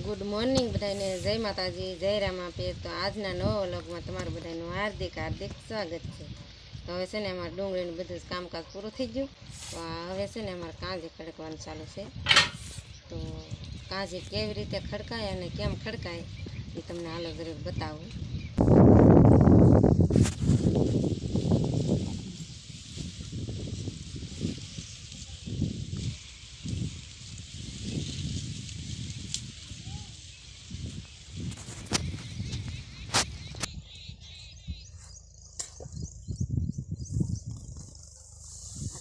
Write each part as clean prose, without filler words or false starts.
Good morning બધાને, જય માતાજી, જય રામાપીર। તો આજના નવા વ્લોગમાં તમારું બધાનું હાર્દિક હાર્દિક સ્વાગત છે। તો હવે છે ને અમારે ડુંગળીનું બધું કામકાજ પૂરું થઈ ગયું। તો હવે છે ને અમારે કાંજી ખડકવાનું ચાલુ છે। તો કાંજી કેવી રીતે ખડકાય અને કેમ ખડકાય એ તમને હાલો જરૂર બતાવું।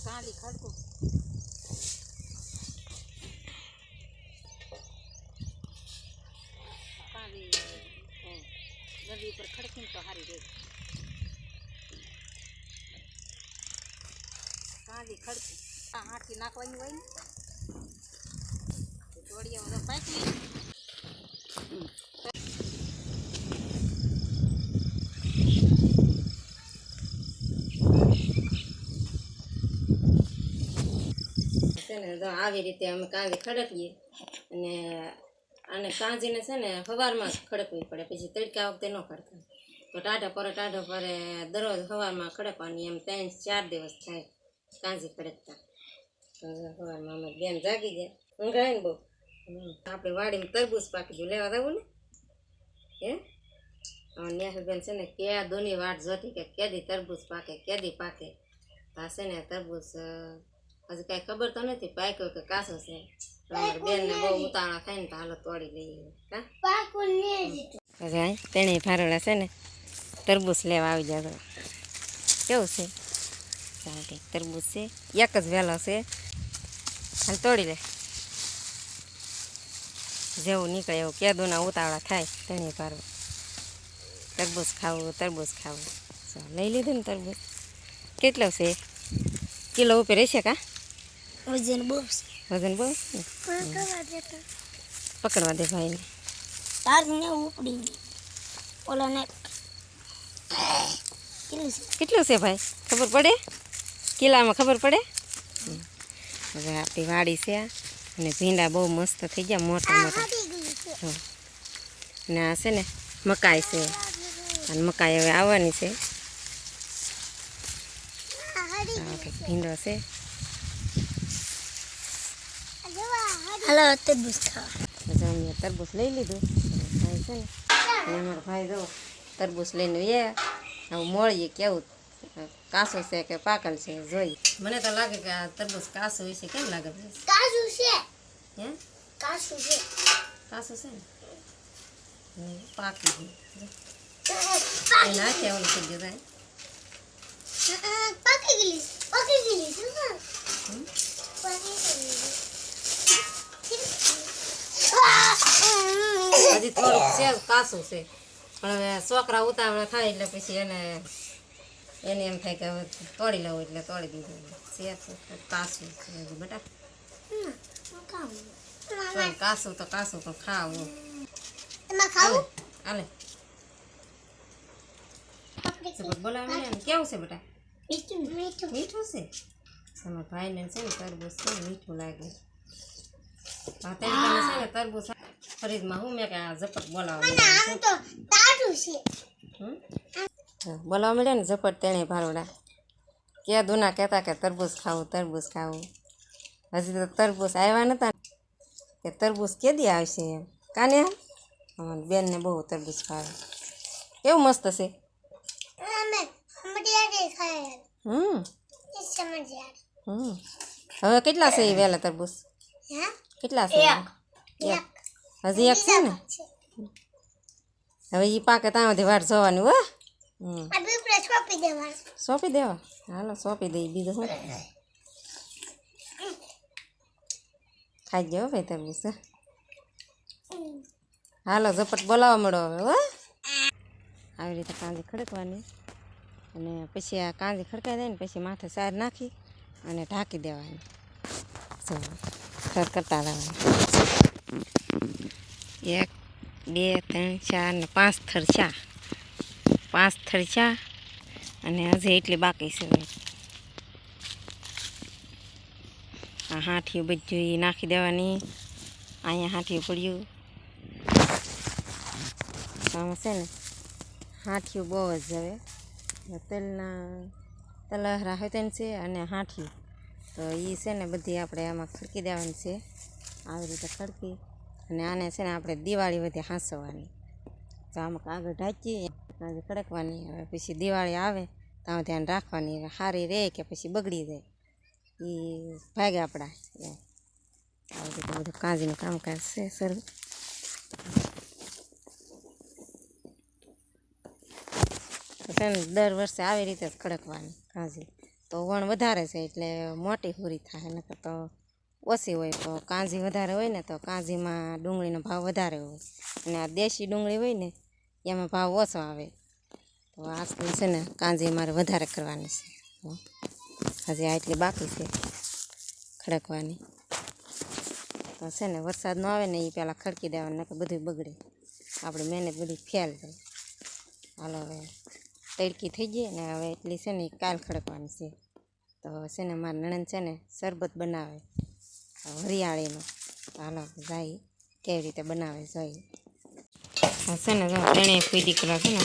કાંજી ખડકું કાંજી નદી ઉપર ખડકીને તો સારી રહે। કાંજી ખડકી હાથી નાખવાની હોય ને જોડિયા બધો પાકી ને આવી રીતે અમે કાંજી ખડકીએ। અને આને કાંજીને છે ને સવારમાં જ ખડકવી પડે, પછી તડકા વખતે ન ખડકાય। તો ટાઢા પરે દરરોજ સવારમાં ખડકવાની, એમ 3-4 દિવસ થાય કાંજી ખડકતા। તો સવારમાં અમે બેન જાગી જાય, ઊંઘાય ને બહુ। આપણે વાડીમાં તરબૂચ પાકી ગયું, લેવા જવું ને ન્યાસબેન છે ને ક્યાં દોની વાટ જોતી કે કેદી તરબૂચ પાકે, કેદી પાકે। આ છે ને તરબૂચ હજી કાંઈ ખબર તો નથી પાક્યો કે કાચો છે। તમારે બેનને બહુ ઉતાવળા થાય ને તો હાલો તોડી લઈએ। તેણે ભારોડા છે ને તરબૂચ લેવા આવી જાય। કેવું છે? ચાલ કંઈક તરબૂચ છે, એક જ વહેલો છે, હાલ તોડી લે। જેવું નીકળે એવું કેદુના ઉતાવળા થાય તેણે ભારો તરબૂચ ખાવું તરબૂચ ખાવું। ચાલ લઈ લીધું ને તરબૂચ। કેટલો છે? કિલો ઉપર રહેશે કા? વજન બહુ છે, પકડવા દે ભાઈને। કેટલું છે ભાઈ, ખબર પડે? કિલ્લામાં ખબર પડે? હવે આપણી વાડી છે અને ભીંડા બહુ મસ્ત થઈ ગયા, મોટા મોટા। ને આ છે ને મકાઈ છે, અને મકાઈ હવે આવવાની છે। ભીંડો છે, તરબૂચ લઈ લીધું ભાઈ છે ને, અમારો ભાઈ જો તરબૂચ લઈને આવું મળીએ કેવું કાસો છે કે પાકલ છે જોઈ। મને તો લાગે કે આ તરબૂચ કાસો છે, કેમ લાગે? કાસું છે, હે કાસું છે, કાસું છે ને પાકી ગયું નાખે ઓલું થઈ ગયું પાકી ગયેલી હજી થોડુંક છે કાસું છે, પણ હવે છોકરા ઉતાવળા થાય એટલે પછી એને એમ થાય કે હવે તોડી લઉં એટલે તોડી દીધું છે। કાસું છે હજી બેટા, કાસું તો કાસું પણ ખાવું હાલે બોલાવી ને। કેવું છે બેટા? મીઠું છે? તમારા ભાઈને છે ને તરબૂચ છે ને મીઠું લાગે। છે ને તરબૂચ ફરીદમાં હું મેં કે આ ઝપટ બોલાવવા મળ્યા ને ઝપટ તેણે ભારોડા ક્યાં દુના કહેતા કે તરબૂચ ખાવું તરબૂચ ખાવું। હજી તો તરબૂચ આવ્યા નતા કે તરબૂચ કેદી આવશે એમ કાને। બેનને બહુ તરબૂચ ખાવે, કેવું મસ્ત છે। હવે કેટલા છે એ વહેલા તરબૂચ? કેટલા છે? એક હજી એક છે ને, હવે એ પાકે ત્યાંથી વાર જવાની હો। સોંપી દેવા, હાલો સોંપી દઈ, બીજું શું ખાઈ ગયો ભાઈ તરબૂચ। હાલો ઝપટ બોલાવવા મળો હવે હો। આવી રીતે કાંજી ખડકવાની, અને પછી આ કાંજી ખડકાઈ જાય ને પછી માથે સાર નાખી અને ઢાંકી દેવાની। સર કરતા રહેવાનું, 1 2 3 4 ને 5 થર ચા, 5 થર ચા, અને હજી એટલી બાકી છે। આ હાંઠિયું બધું નાખી દેવાની, અહીંયા હાંઠિયું પડ્યું, આમાં છે ને હાંઠિયું બહુ જ જવે તેલના તલહરા હોય તેને છે અને હાંઠિયું તો એ છે ને બધી આપણે આમાં ખડકી દેવાની છે આવી રીતે ખડકી અને આને છે ને આપણે દિવાળી બધી હાંસવાની તો આમાં આગળ ઢાંકીએ ખડકવાની હવે પછી દિવાળી આવે તો આમાં ધ્યાન રાખવાની સારી રહે કે પછી બગડી જાય એ ભાગે આપણા આવી રીતે બધું કાંજીનું કામકાજ છે શરૂ છે ને દર વર્ષે આવી રીતે જ ખડકવાની કાંજી તો વણ વધારે છે એટલે મોટી પૂરી થાય નકર તો ઓછી હોય તો કાંજી વધારે હોય ને તો કાંજીમાં ડુંગળીનો ભાવ વધારે હોય અને આ દેશી ડુંગળી હોય ને એમાં ભાવ ઓછો આવે તો આજકાલ છે ને કાંજી મારે વધારે કરવાની છે હજી આટલી બાકી છે ખડકવાની તો છે ને વરસાદ ન આવે ને એ પહેલાં ખડકી દેવાનું નકર બધું બગડે આપણી મહેનત બધી ફેલ જાય હાલો હવે તડકી થઈ ગઈ ને હવે એટલી છે ને કાલ ખડકવાની છે તો છે ને મારા નણંદ છે ને શરબત બનાવે વરિયાળીનો હાલો જાય કેવી રીતે બનાવે જોઈએ છે ને જો ત્રણેય કોઈ દીકરા છે ને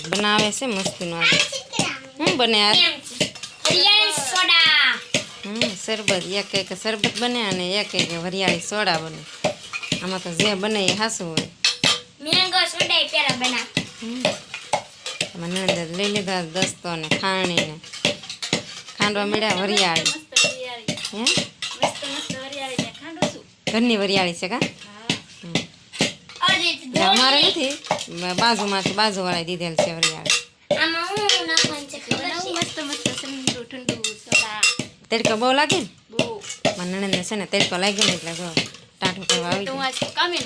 બનાવે છે મસ્તીનું આગળ શું બને શરબત એક શરબત બને અને એક વરિયાળી સોડા બને આમાં તો જે બને એ હાસું હોય નણંદ લઈ લીધા દસ્તો ને ખાણીને ખાંડવા મળ્યા વરિયાળી ઘરની વરિયાળી છે કા અમારે નથી બાજુમાંથી બાજુવાળા દીધેલ છે વરિયાળી તડકો બહુ લાગે ને મારા નણંદને છે ને તડકો લાગ્યો ને એટલે જો ટાઢું કરવા આવી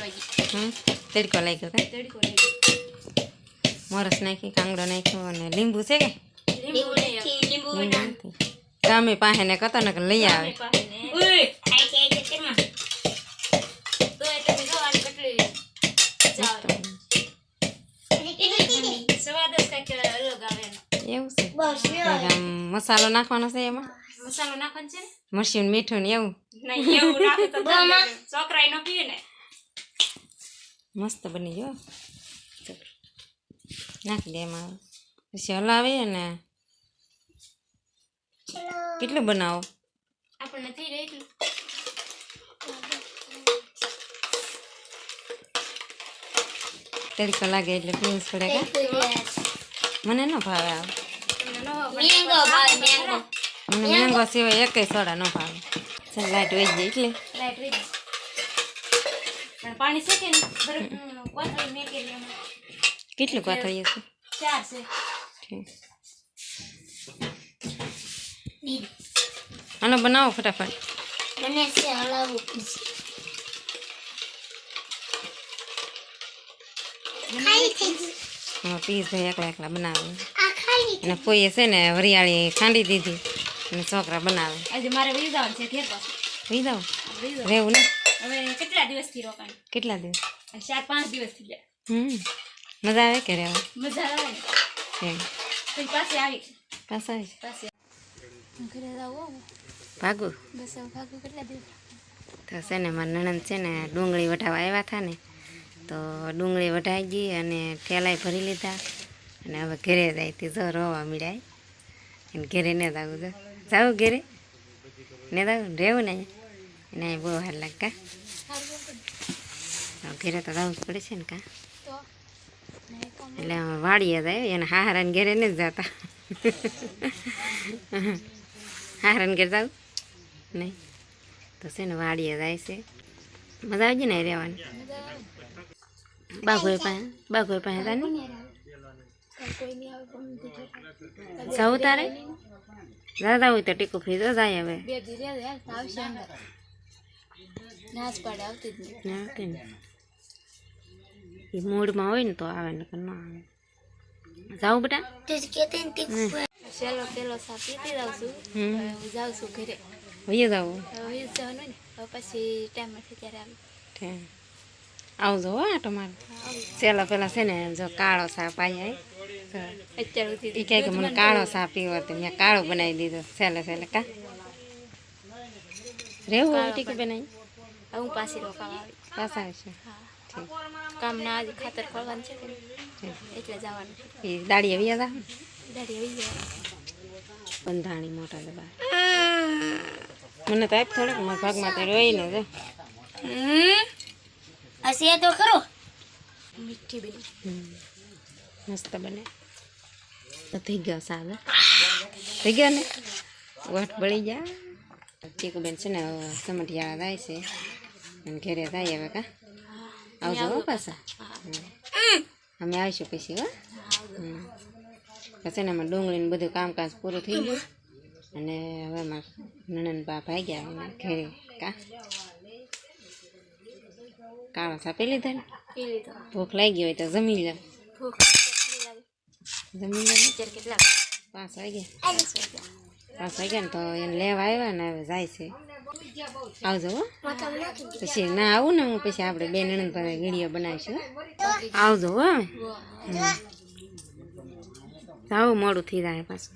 તડકો લાગ્યો કે મોરસ નાખી કાંગડો નાખ્યો અને લીંબુ છે કે ગામે પાસે ને કતો ને લઈ આવે એવું છે મસાલો નાખવાનો છે એમાં મસાલો નાખવાનો છે મરચું મીઠું ને એવું નહીં એવું નાખે તો છોકરાય ન પીએ ને મસ્ત બની ગયો નાખી દે એમાં પછી હલાવી ને કેટલું બનાવો આપણને થઈ રહે એટલું તડકો લાગે એટલે પીવું પડે કે મને ન ભાવે આવે મને મેંગો સિવાય એકેય સોડા ન ભાવે લાઈટ વહી જાય એટલે પણ પાણી છે કે ને કોથળી મેકેલી કેટલું કોથળીએ છે 4 છે હાલો બનાવો ફટાફટ બને છે હલાવું પીસ ભાઈ એકલા એકલા બનાવે અને કોઈએ છે ને વરિયાળી ખાંડી દીધી અને છોકરા બનાવે આજે મારે વહી જવાનું છે ઘેર પાછું વહી જાવ રહેવું ને હવે કેટલા દિવસથી રોકાણ કેટલા દિવસ 4-5 દિવસ થઈ ગયા મજા આવે કે રહેવા મજા આવે એમ તો પાસે આવી પાછા આવી પાસે ઘરે જાવ ભાગું બસ ભાગું કેટલા દિવસ તો છે ને મારા નણંદ છે ને ડુંગળી વઢાવા આવ્યા હતા ને તો ડુંગળી વઢાઈ ગઈ અને ઠેલાય ભરી લીધા અને હવે ઘરે જાય તે જો રોવા મળ્યા એને ઘરે ને જાવું જો જાવું ઘરે ને જાવું રહેવું ને એને બહુ હાર લાગે કા ઘરે તો જવું જ પડે છે ને કા એટલે વાડીએ જાય એને હારાને ઘરે ને જ જતા હારાને ઘરે જાવું નહીં તો છે ને વાડીએ જાય છે મજા આવી ને રહેવાની બાઘોય પાસે જાને જાવું તારે દાદા હોય તો ટીકું ફ્રી તો જાય હવે એ મૂડમાં હોય ને તો આવે ને ન આવે જાઉં બેટા પેલો પેલો સા પીતી જાઉં છું જાઉં છું ઘરે વહીએ જાવું જવાનું ને પછી ટાઈમ નથી ત્યારે આવી આવજો હો આટો મારે સેલા પેલા છે ને જો કાળો સા પાઈ અત્યાર એ કહે કે મને કાળો સા પીવો તો મેં કાળો બનાવી દીધો સેલે સેલે કા રહેવું હોય ટીકી બનાવી હું પાછી રોકાવા આવી પાછા આવશે કામ ના આજે ખાતર ખોલવાનું છે કે એટલે જવાનું છે એ દાડીએ વ્યા હતા દાડી આવી જાય બંધાણી મોટા ડબ્બા મને તો આપ થોડોક મારા ભાગમાં તો રોઈ ને જો હશે તો ખરો મીઠી બની મસ્ત બને તો થઈ ગયો સાદો થઈ ગયો ને વાટ બળી જા ચીકુબેન છે ને સમઢિયા જાય છે અને ઘરે જાય હવે કા આવજો હો પાછા અમે આવીશું પછી હો પછી ને એમાં ડુંગળીને બધું કામકાજ પૂરું થઈ ગયું અને હવે એમાં નણંદ બા ભાઈ ગયા એને ઘરે કા કાળો સાપી લીધા ને પી લીધો ભૂખ લાગી હોય તો જમી લે ભૂખ જમી લે પિક્ચર કેટલા 5 વાગ્યા 5 5 વાગ્યા ને તો એને લેવા આવ્યા ને હવે જાય છે આવજો હો પછી ના આવું ને હું પછી આપણે બે નણંદ ભાઈ વિડીયો બનાવીશું આવજો હો આવું મોડું થઈ જાય પાછું